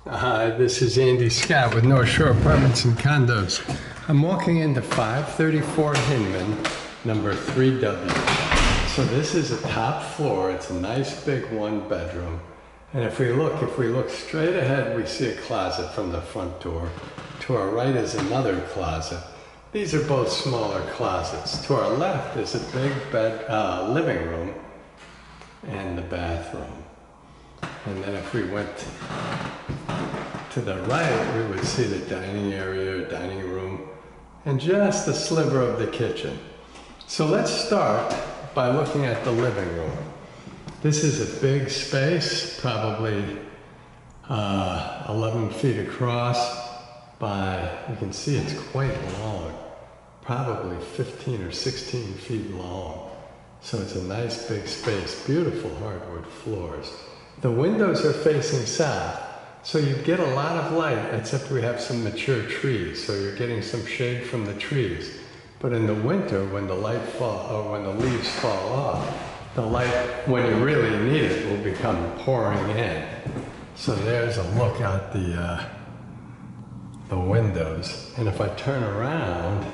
Hi, this is Andy Scott with North Shore Apartments and Condos. I'm walking into 534 Hinman, number 3W. So this is a top floor. It's a nice big one bedroom. And if we look straight ahead, we see a closet from the front door. To our right is another closet. These are both smaller closets. To our left is a big living room and the bathroom. And then if we went to the right, we would see the dining area, dining room, and just a sliver of the kitchen. So let's start by looking at the living room. This is a big space, probably 11 feet across by, you can see it's quite long, probably 15 or 16 feet long. So it's a nice big space, beautiful hardwood floors. The windows are facing south, so you get a lot of light, except we have some mature trees, so you're getting some shade from the trees. But in the winter, when the leaves fall off, the light, when you really need it, will become pouring in. So there's a look out the windows. And if I turn around,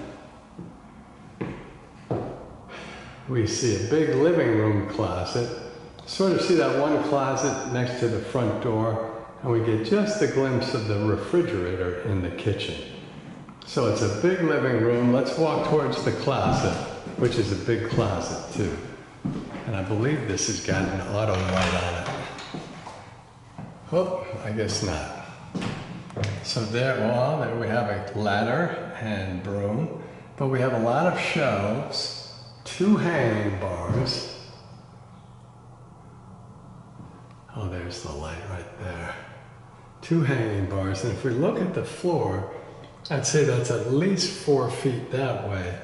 we see a big living room closet. Sort of see that one closet next to the front door, and we get just a glimpse of the refrigerator in the kitchen. So it's a big living room. Let's walk towards the closet, which is a big closet too. And I believe this has got an auto light on it. Oh, I guess not. So there we have a ladder and broom, but we have a lot of shelves, 2 hanging bars. Oh, there's the light right there. 2 hanging bars, and if we look at the floor, I'd say that's at least 4 feet that way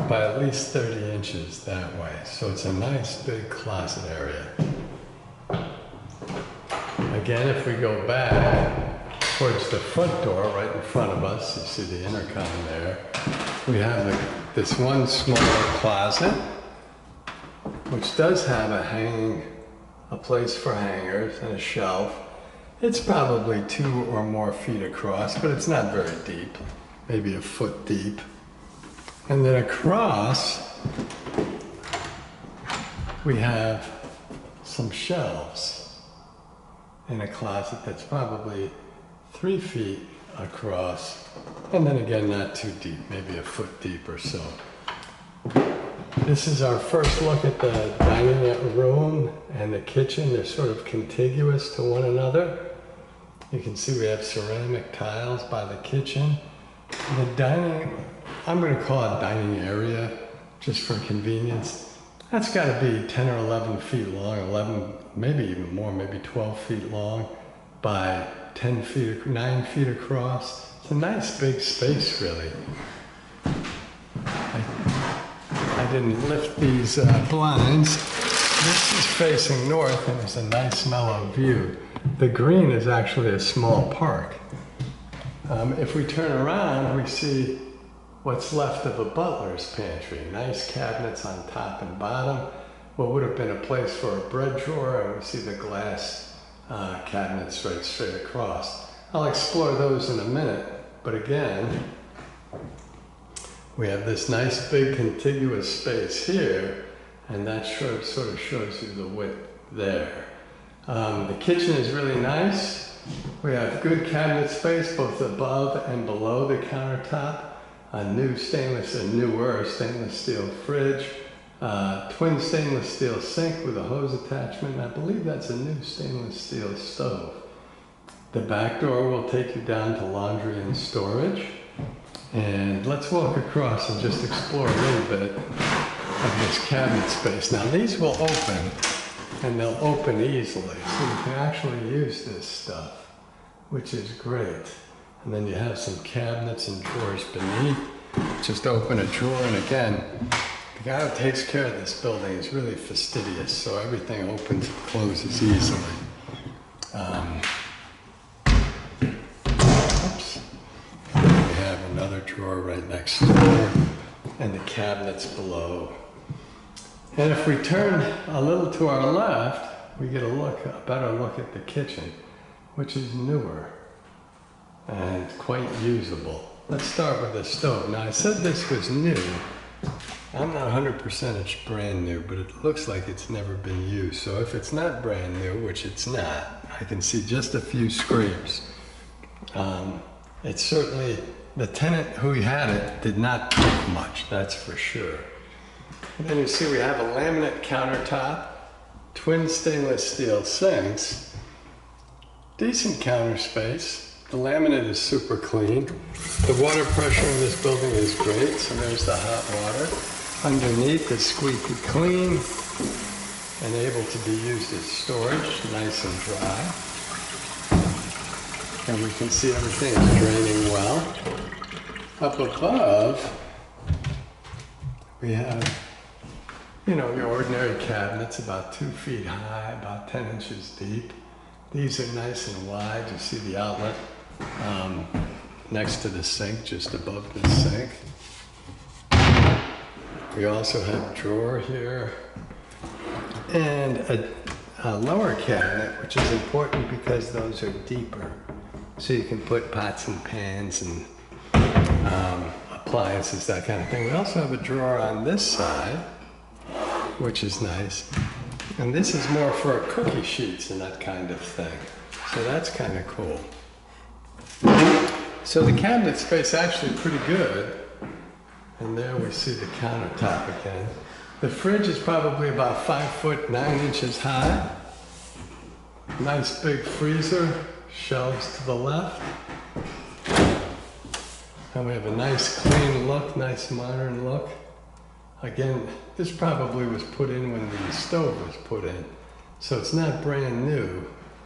by at least 30 inches that way. So it's a nice big closet area. Again, if we go back towards the front door right in front of us, you see the intercom there, we have this one smaller closet, which does have a place for hangers and a shelf. It's probably 2 or more feet across, but it's not very deep, maybe a foot deep. And then across, we have some shelves in a closet that's probably 3 feet across, and then again, not too deep, maybe a foot deep or so. This is our first look at the dining room and the kitchen. They're sort of contiguous to one another. You can see we have ceramic tiles by the kitchen. The dining, I'm going to call it dining area, just for convenience. That's got to be 10 or 11 feet long, 11, maybe even more, maybe 12 feet long by 9 feet across. It's a nice big space, really. I didn't lift these blinds. This is facing north, and it's a nice mellow view. The green is actually a small park. If we turn around, we see what's left of a butler's pantry. Nice cabinets on top and bottom. What would have been a place for a bread drawer, and we see the glass cabinets right straight across. I'll explore those in a minute, but again, we have this nice big contiguous space here, and that sort of shows you the width there. The kitchen is really nice. We have good cabinet space both above and below the countertop. A newer stainless steel fridge, twin stainless steel sink with a hose attachment. I believe that's a new stainless steel stove. The back door will take you down to laundry and storage. And let's walk across and just explore a little bit of this cabinet space. Now these will open, and they'll open easily, so you can actually use this stuff, which is great. And then you have some cabinets and drawers beneath. Just open a drawer, and again, the guy who takes care of this building is really fastidious, so everything opens and closes easily. Another drawer right next door, and the cabinets below. And if we turn a little to our left, we get a better look at the kitchen. which is newer and quite usable. Let's start with the stove. Now I said this was new. I'm not 100% it's brand new, but it looks like it's never been used. So if it's not brand new, which it's not, I can see just a few scrapes. It's certainly, the tenant who had it did not cook much, that's for sure. And then you see we have a laminate countertop, twin stainless steel sinks, decent counter space. The laminate is super clean. The water pressure in this building is great, so there's the hot water. Underneath is squeaky clean and able to be used as storage, nice and dry. And we can see everything is draining well. Up above, we have, you know, your ordinary cabinets, about 2 feet high, about 10 inches deep. These are nice and wide. You see the outlet next to the sink, just above the sink. We also have a drawer here and a lower cabinet, which is important because those are deeper. So you can put pots and pans and appliances, that kind of thing. We also have a drawer on this side, which is nice. And this is more for cookie sheets and that kind of thing. So that's kind of cool. So the cabinet space is actually pretty good. And there we see the countertop again. The fridge is probably about 5 foot 9 inches high. Nice big freezer, shelves to the left. And we have a nice clean look, nice modern look. Again, this probably was put in when the stove was put in. So it's not brand new,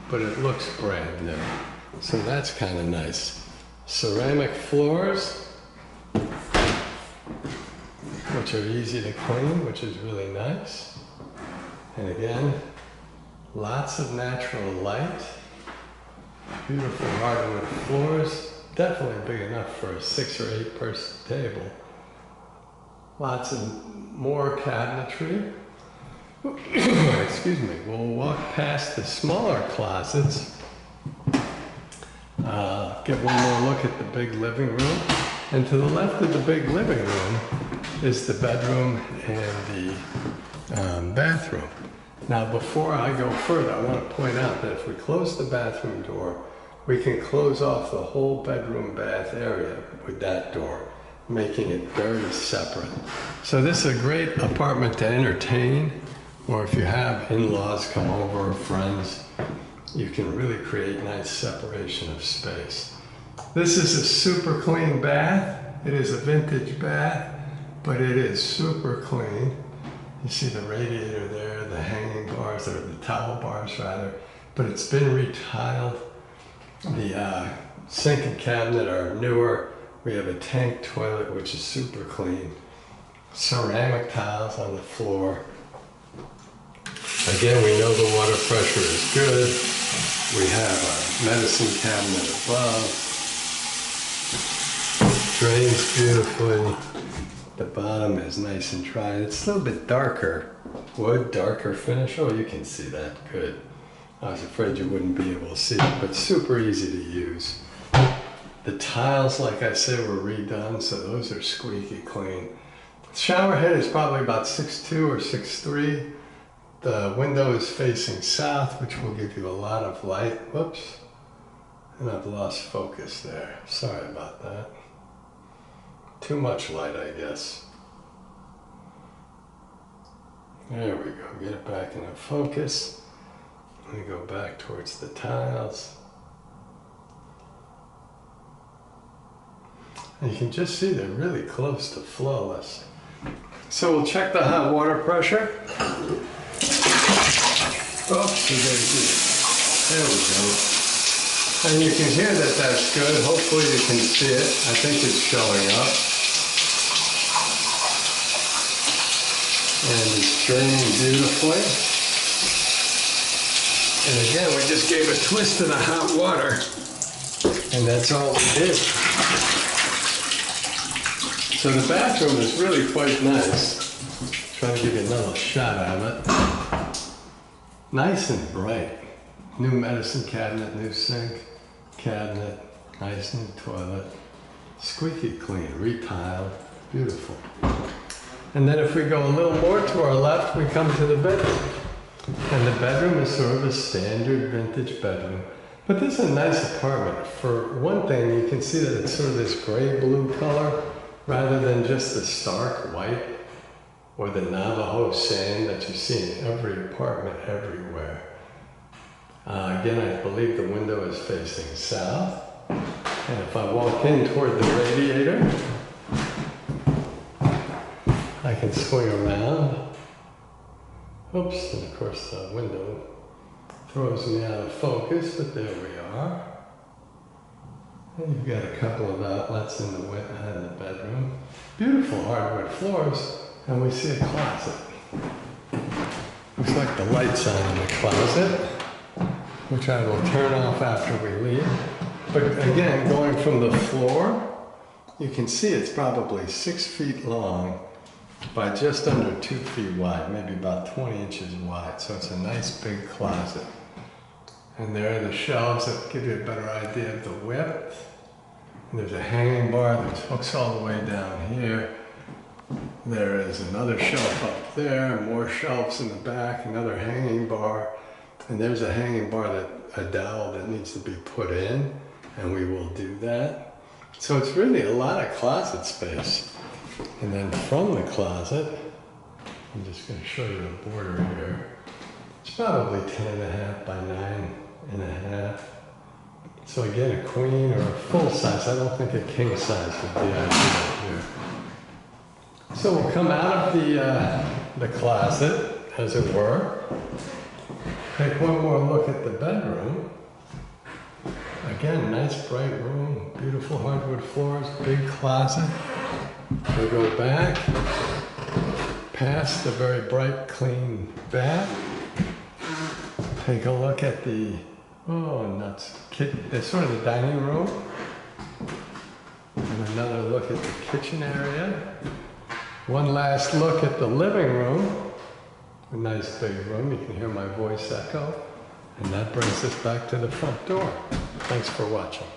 but it looks brand new. So that's kind of nice. Ceramic floors, which are easy to clean, which is really nice. And again, lots of natural light. Beautiful hardwood floors. Definitely big enough for a 6 or 8 person table. Lots of more cabinetry. Excuse me. We'll walk past the smaller closets. Get one more look at the big living room. And to the left of the big living room is the bedroom and the bathroom. Now before I go further, I want to point out that if we close the bathroom door, we can close off the whole bedroom bath area with that door, making it very separate. So this is a great apartment to entertain, or if you have in-laws come over or friends, you can really create nice separation of space. This is a super clean bath. It is a vintage bath, but it is super clean. You see the radiator there, the hanging bars, or the towel bars rather, but it's been retiled. The sink and cabinet are newer. We have a tank toilet, which is super clean. Ceramic tiles on the floor. Again, we know the water pressure is good. We have a medicine cabinet above. Drains beautifully. The bottom is nice and dry. It's a little bit darker wood, darker finish. Oh, you can see that good. I was afraid you wouldn't be able to see it, but super easy to use. The tiles, like I said, were redone, so those are squeaky clean. The shower head is probably about 6'2" or 6'3". The window is facing south, which will give you a lot of light. Whoops. And I've lost focus there. Sorry about that. Too much light, I guess. There we go. Get it back into focus. Let me go back towards the tiles. And you can just see they're really close to flawless. So we'll check the hot water pressure. Oops, there we go. And you can hear that that's good. Hopefully you can see it. I think it's showing up. And it's draining beautifully. And again, we just gave a twist to the hot water. And that's all we did. So the bathroom is really quite nice. Try to give you another shot of it. Nice and bright. New medicine cabinet, new sink, cabinet, nice new toilet. Squeaky clean, retiled, beautiful. And then if we go a little more to our left, we come to the bedroom. And the bedroom is sort of a standard vintage bedroom. But this is a nice apartment. For one thing, you can see that it's sort of this gray-blue color rather than just the stark white or the Navajo sand that you see in every apartment everywhere. Again, I believe the window is facing south. And if I walk in toward the radiator, I can swing around. Oops, and of course the window throws me out of focus, but there we are. And you've got a couple of outlets in the bedroom. Beautiful hardwood floors, and we see a closet. Looks like the light's on in the closet, which I will turn off after we leave. But again, going from the floor, you can see it's probably 6 feet long by just under 2 feet wide, maybe about 20 inches wide. So it's a nice big closet. And there are the shelves that give you a better idea of the width. And there's a hanging bar that hooks all the way down here. There is another shelf up there, more shelves in the back, another hanging bar. And there's a hanging bar, a dowel that needs to be put in, and we will do that. So it's really a lot of closet space. And then from the closet, I'm just going to show you the border here. It's probably 10.5 by 9.5. So again, a queen or a full size. I don't think a king size would be ideal here. So we'll come out of the closet, as it were. Take one more look at the bedroom. Again, nice bright room, beautiful hardwood floors, big closet. We'll go back, past the very bright, clean bath. Take a look at the, it's sort of the dining room. And another look at the kitchen area. One last look at the living room. A nice big room, you can hear my voice echo. And that brings us back to the front door. Thanks for watching.